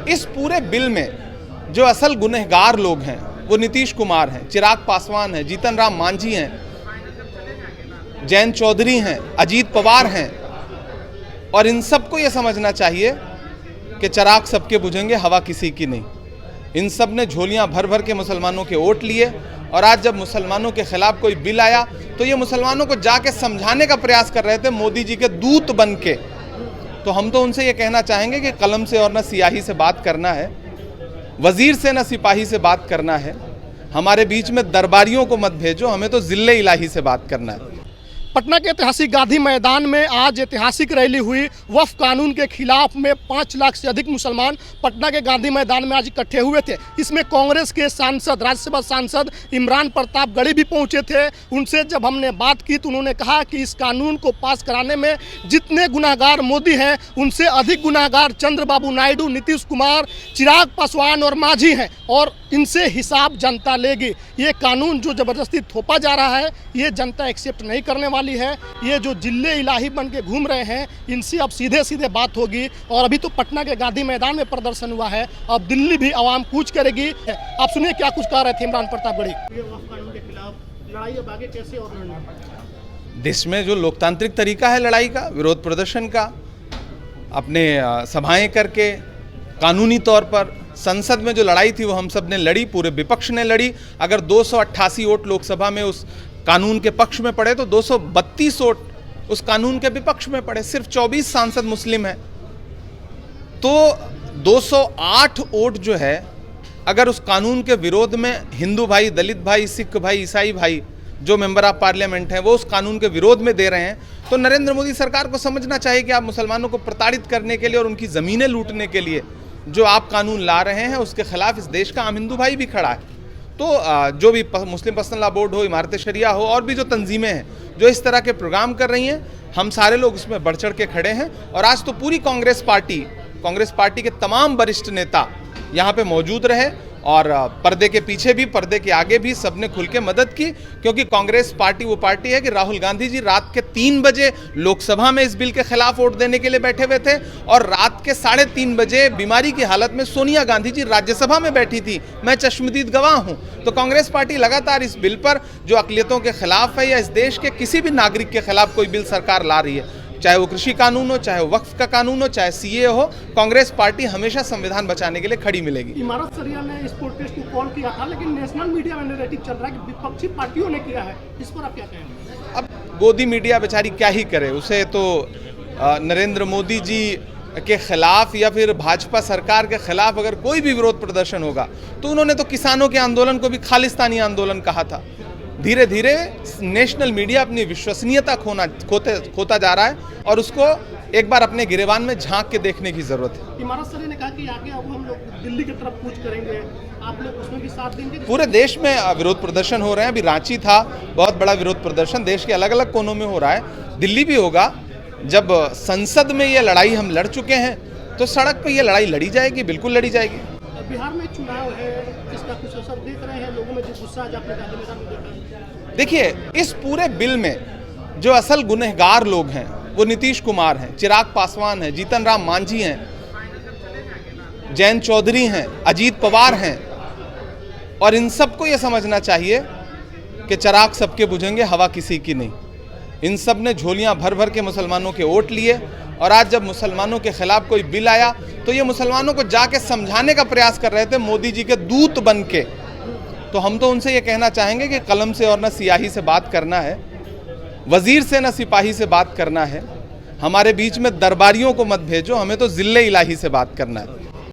इस पूरे बिल में जो असल गुनहगार लोग हैं वो नीतीश कुमार हैं, चिराग पासवान हैं, जीतन राम मांझी हैं, जयंत चौधरी हैं, अजीत पवार हैं। और इन सबको ये समझना चाहिए कि चिराग सबके बुझेंगे, हवा किसी की नहीं। इन सब ने झोलियां भर भर के मुसलमानों के वोट लिए और आज जब मुसलमानों के खिलाफ कोई बिल आया तो ये मुसलमानों को जाके समझाने का प्रयास कर रहे थे मोदी जी के दूत बन के। तो हम तो उनसे ये कहना चाहेंगे कि कलम से और न सियाही से बात करना है, वजीर से न सिपाही से बात करना है, हमारे बीच में दरबारियों को मत भेजो, हमें तो जिले इलाही से बात करना है। पटना के ऐतिहासिक गांधी मैदान में आज ऐतिहासिक रैली हुई। वक्फ कानून के खिलाफ में 5 लाख से अधिक मुसलमान पटना के गांधी मैदान में आज इकट्ठे हुए थे। इसमें कांग्रेस के सांसद, राज्यसभा सांसद इमरान प्रताप गढ़ी भी पहुंचे थे। उनसे जब हमने बात की तो उन्होंने कहा कि इस कानून को पास कराने में जितने गुनाहगार मोदी हैं उनसे अधिक गुनाहगार चंद्रबाबू नायडू, नीतीश कुमार, चिराग पासवान और मांझी हैं और इनसे हिसाब जनता लेगी। ये कानून जो ज़बरदस्ती थोपा जा रहा है ये जनता एक्सेप्ट नहीं करने वाली है। ये जो जिले इलाही बन के घूम रहे हैं इनसे अब सीधे सीधे बात होगी। और अभी तो पटना के गांधी मैदान में प्रदर्शन हुआ है, अब दिल्ली भी आवाम कूच करेगी। आप सुनिए क्या कुछ कह रहे थे इमरान प्रताप गढ़ी। के खिलाफ लड़ाई अब आगे कैसे और लड़ना? देश में जो लोकतांत्रिक तरीका है लड़ाई का, विरोध प्रदर्शन का, अपने सभाएं करके कानूनी तौर पर संसद में जो लड़ाई थी वो हम सब ने लड़ी, पूरे विपक्ष ने लड़ी। अगर 288 वोट लोकसभा में उस कानून के पक्ष में पड़े तो 232 वोट उस कानून के विपक्ष में पड़े। सिर्फ 24 सांसद मुस्लिम हैं तो 208 वोट जो है अगर उस कानून के विरोध में हिंदू भाई, दलित भाई, सिख भाई, ईसाई भाई जो मेंबर ऑफ पार्लियामेंट हैं वो उस कानून के विरोध में दे रहे हैं तो नरेंद्र मोदी सरकार को समझना चाहिए कि आप मुसलमानों को प्रताड़ित करने के लिए और उनकी ज़मीनें लूटने के लिए जो आप कानून ला रहे हैं उसके खिलाफ इस देश का आम हिंदू भाई भी खड़ा है। तो जो भी मुस्लिम पर्सनल लॉ बोर्ड हो, इमारत शरिया हो और भी जो तंजीमें हैं जो इस तरह के प्रोग्राम कर रही हैं, हम सारे लोग उसमें बढ़ चढ़ के खड़े हैं। और आज तो पूरी कांग्रेस पार्टी के तमाम वरिष्ठ नेता यहाँ पे मौजूद रहे और पर्दे के पीछे भी पर्दे के आगे भी सबने खुल के मदद की, क्योंकि कांग्रेस पार्टी वो पार्टी है कि राहुल गांधी जी रात के 3 बजे लोकसभा में इस बिल के खिलाफ वोट देने के लिए बैठे हुए थे और रात के 3:30 बजे बीमारी की हालत में सोनिया गांधी जी राज्यसभा में बैठी थी। मैं चश्मदीद गवाह हूं। तो कांग्रेस पार्टी लगातार इस बिल पर जो अक़लियतों के खिलाफ है या इस देश के किसी भी नागरिक के खिलाफ कोई बिल सरकार ला रही है, चाहे वो कृषि कानून हो, चाहे वक्फ का कानून हो, चाहे सीए हो, कांग्रेस पार्टी हमेशा संविधान बचाने के लिए खड़ी मिलेगी। इमारत शरिया ने इस प्रोटेस्ट को कॉल किया था लेकिन नेशनल मीडिया में नैरेटिव चल रहा है कि विपक्षी पार्टियों ने किया है, इस पर आप क्या कहेंगे? अब गोदी मीडिया बेचारी क्या ही करे, उसे तो नरेंद्र मोदी जी के खिलाफ या फिर भाजपा सरकार के खिलाफ अगर कोई भी विरोध प्रदर्शन होगा तो उन्होंने तो किसानों के आंदोलन को भी खालिस्तानी आंदोलन कहा था। धीरे धीरे नेशनल मीडिया अपनी विश्वसनीयता खोता जा रहा है और उसको एक बार अपने गिरेबान में झांक के देखने की जरूरत है। इमारत शरिया ने कहा कि आगे अब हम लोग दिल्ली की तरफ कूच करेंगे, आप लोग उसमें भी साथ देंगे? पूरे देश में विरोध प्रदर्शन हो रहे हैं। अभी रांची था, बहुत बड़ा विरोध प्रदर्शन देश के अलग अलग कोनों में हो रहा है, दिल्ली भी होगा। जब संसद में ये लड़ाई हम लड़ चुके हैं तो सड़क पर यह लड़ाई लड़ी जाएगी, बिल्कुल लड़ी जाएगी। बिहार में चुनाव है, इसका कुछ असर देख रहे हैं लोगों में, जो गुस्सा आज आपने गांधी मैदान में देखा है? देखिए, इस पूरे बिल में जो असल गुनहगार लोग हैं वो नीतीश कुमार हैं, चिराग पासवान हैं, जीतन राम मांझी हैं, जयंत चौधरी हैं, अजीत पवार हैं। और इन सबको ये समझना चाहिए कि चिराग सबके बुझेंगे, हवा किसी की नहीं। इन सब ने झोलियां भर भर के मुसलमानों के वोट लिए और आज जब मुसलमानों के खिलाफ कोई बिल आया तो ये मुसलमानों को जाके समझाने का प्रयास कर रहे थे मोदी जी के दूत बन के। तो हम तो उनसे ये कहना चाहेंगे कि कलम से और न सियाही से बात करना है, वजीर से न सिपाही से बात करना है, हमारे बीच में दरबारियों को मत भेजो, हमें तो जिले इलाही से बात करना है।